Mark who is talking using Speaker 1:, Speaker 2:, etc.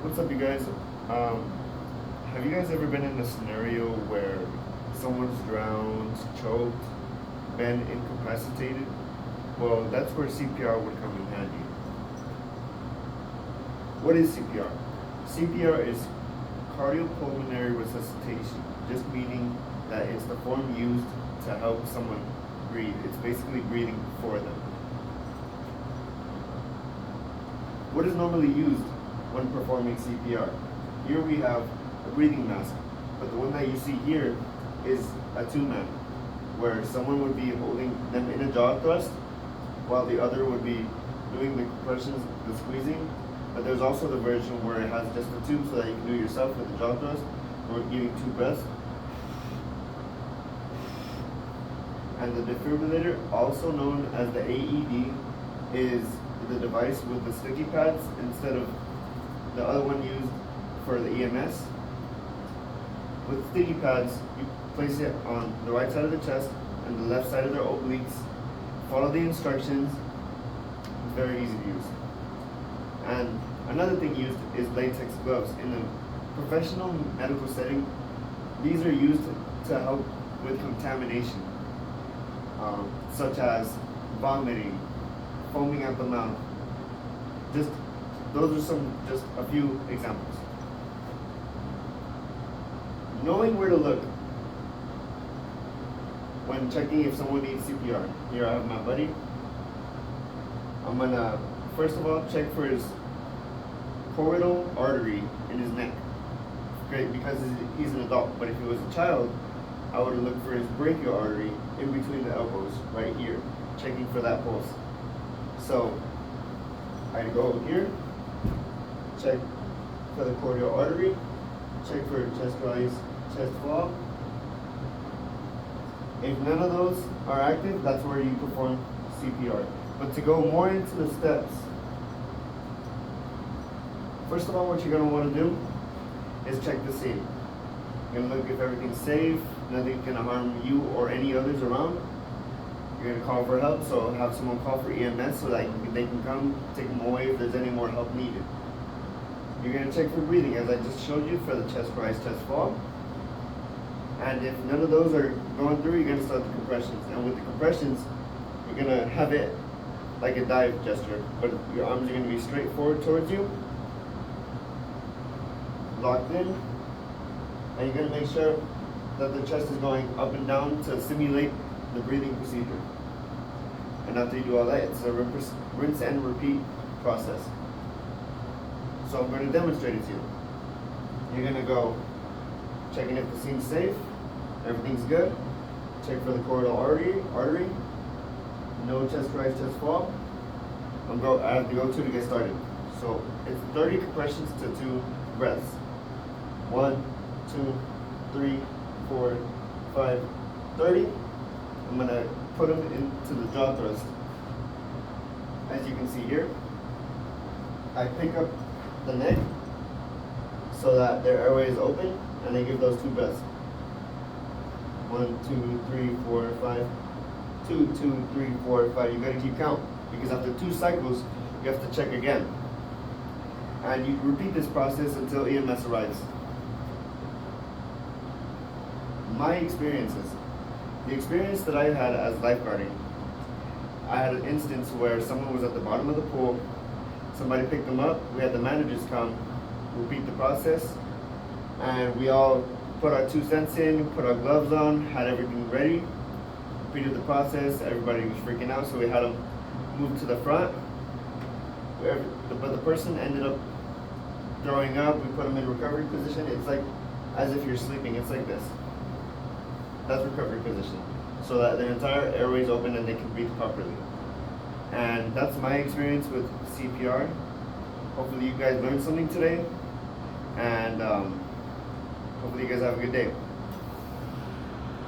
Speaker 1: What's up, you guys? Have you guys ever been in a scenario where someone's drowned, choked, been incapacitated? Well, that's where CPR would come in handy. What is CPR? CPR is cardiopulmonary resuscitation, just meaning that it's the form used to help someone breathe. It's basically breathing for them. What is normally used when performing CPR? Here we have a breathing mask, but the one that you see here is a two-man, where someone would be holding them in a jaw thrust, while the other would be doing the compressions, the squeezing. But there's also the version where it has just a tube so that you can do it yourself with the jaw thrust, or giving 2 breaths. And the defibrillator, also known as the AED, is the device with the sticky pads instead of the other one used for the EMS. With sticky pads, you place it on the right side of the chest and the left side of their obliques. Follow the instructions. It's very easy to use. And another thing used is latex gloves. In a professional medical setting, these are used to help with contamination, such as vomiting, foaming at the mouth. Those are just a few examples. Knowing where to look when checking if someone needs CPR. Here I have my buddy. I'm gonna, first of all, check for his choroidal artery in his neck. Great, because he's an adult, but if he was a child, I would look for his brachial artery in between the elbows, right here, checking for that pulse. So, I'd go over here, check for the choroidal artery, check for chest rise, chest fall. If none of those are active, that's where you perform CPR. But to go more into the steps, first of all, what you're going to want to do is check the scene. You're going to look if everything's safe, nothing's going to harm you or any others around. You're going to call for help, so have someone call for EMS so that they can come take them away if there's any more help needed. You're going to check for breathing, as I just showed you, for the chest rise, chest fall. And if none of those are going through, you're going to start the compressions. And with the compressions, you're going to have it like a dive gesture, but your arms are going to be straight forward towards you, locked in, and you're going to make sure that the chest is going up and down to simulate the breathing procedure. And after you do all that, it's a rinse and repeat process. So I'm going to demonstrate it to you. You're going to go checking if the scene's safe, everything's good. Check for the choroidal artery. No chest rise, chest fall. I have to go to get started. So it's 30 compressions to 2 breaths. 1, 2, 3, 4, 5, 30. I'm gonna put them into the jaw thrust. As you can see here, I pick up the neck so that their airway is open, and I give those 2 breaths. 1, 2, 3, 4, 5. 2, 2, 3, 4, 5. You gotta keep count, because after 2 cycles, you have to check again. And you repeat this process until EMS arrives. My experiences. The experience that I had as lifeguarding, I had an instance where someone was at the bottom of the pool, somebody picked them up, we had the managers come, repeat the process, and we all put our 2 cents in, put our gloves on, had everything ready, repeated the process. Everybody was freaking out, so we had them move to the front, but the person ended up throwing up. We put them in recovery position. It's like as if you're sleeping. It's like this. That's recovery position, so that their entire airway is open and they can breathe properly. And that's my experience with CPR. Hopefully you guys learned something today, and hopefully you guys have a good day.